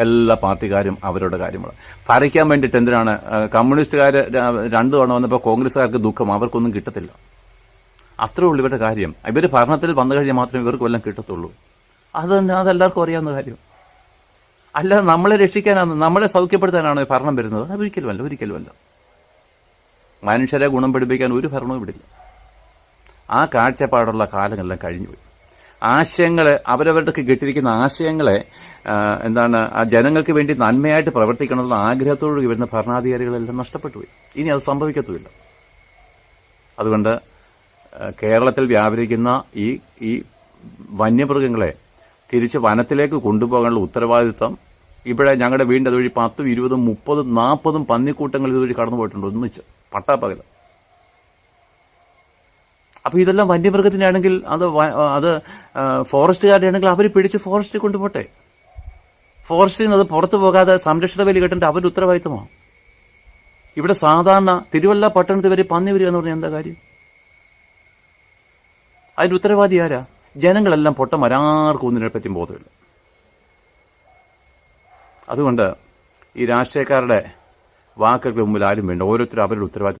എല്ലാ പാർട്ടിക്കാരും അവരുടെ കാര്യങ്ങൾ ഭരിക്കാൻ വേണ്ടിയിട്ട് എന്തിനാണ് കമ്മ്യൂണിസ്റ്റുകാർ 2 തവണ വന്നപ്പോൾ കോൺഗ്രസ്സുകാർക്ക് ദുഃഖം, അവർക്കൊന്നും കിട്ടത്തില്ല. അത്രേ ഉള്ളൂ ഇവരുടെ കാര്യം. ഇവർ ഭരണത്തിൽ വന്നു കഴിഞ്ഞാൽ മാത്രമേ ഇവർക്ക് വല്ലതും കിട്ടത്തുള്ളൂ. അതെല്ലാവർക്കും അറിയാവുന്ന കാര്യം. അല്ലാതെ നമ്മളെ രക്ഷിക്കാനാണ്, നമ്മളെ സൗഖ്യപ്പെടുത്താനാണ് ഭരണം വരുന്നത്? ഒരിക്കലുമല്ല. മനുഷ്യരെ ഗുണം പഠിപ്പിക്കാൻ ഒരു ഭരണവും വിടില്ല. ആ കാഴ്ചപ്പാടുള്ള കാലങ്ങളെല്ലാം കഴിഞ്ഞുപോയി. ആശയങ്ങളെ, അവരവർക്ക് കിട്ടിയിരിക്കുന്ന ആശയങ്ങളെ ആ ജനങ്ങൾക്ക് വേണ്ടി നന്മയായിട്ട് പ്രവർത്തിക്കണമെന്ന ആഗ്രഹത്തോട് വരുന്ന ഭരണാധികാരികളെല്ലാം നഷ്ടപ്പെട്ടു പോയി. ഇനി അത് സംഭവിക്കത്തുമില്ല. അതുകൊണ്ട് കേരളത്തിൽ വ്യാപരിക്കുന്ന ഈ വന്യമൃഗങ്ങളെ തിരിച്ച് വനത്തിലേക്ക് കൊണ്ടുപോകാനുള്ള ഉത്തരവാദിത്വം ഇവിടെ ഞങ്ങളുടെ വീടിൻ്റെ അതുവഴി 10, 20, 30, 40 പന്നിക്കൂട്ടങ്ങൾ ഇതുവഴി കടന്നു പോയിട്ടുണ്ട് ഒന്നിച്ച് പട്ടാപ്പകൽ. അപ്പോൾ ഇതെല്ലാം വന്യമൃഗത്തിൻ്റെ ആണെങ്കിൽ അത് ഫോറസ്റ്റുകാരുടെ ആണെങ്കിൽ അവർ പിടിച്ച് ഫോറസ്റ്റിൽ കൊണ്ടുപോട്ടെ. ഫോറസ്റ്റിൽ നിന്ന് അത് പുറത്തു പോകാതെ സംരക്ഷണ വേലി കെട്ടേണ്ട അവരുടെ ഉത്തരവാദിത്തമാണ്. ഇവിടെ സാധാരണ തിരുവല്ല പട്ടണത്തിൽ വരെ പന്നി വരിക എന്ന് പറഞ്ഞാൽ എന്താ കാര്യം? അതിൻ്റെ ഉത്തരവാദി ആരാ? ജനങ്ങളെല്ലാം പൊട്ടന്മാരാർക്കും ഒന്നിനെ പറ്റിയും ബോധമില്ല. അതുകൊണ്ട് ഈ രാഷ്ട്രീയക്കാരുടെ വാക്കുകൾക്ക് മുമ്പിൽ ആരും വേണ്ട. ഓരോരുത്തരും അവരുടെ ഉത്തരവാദിത്തം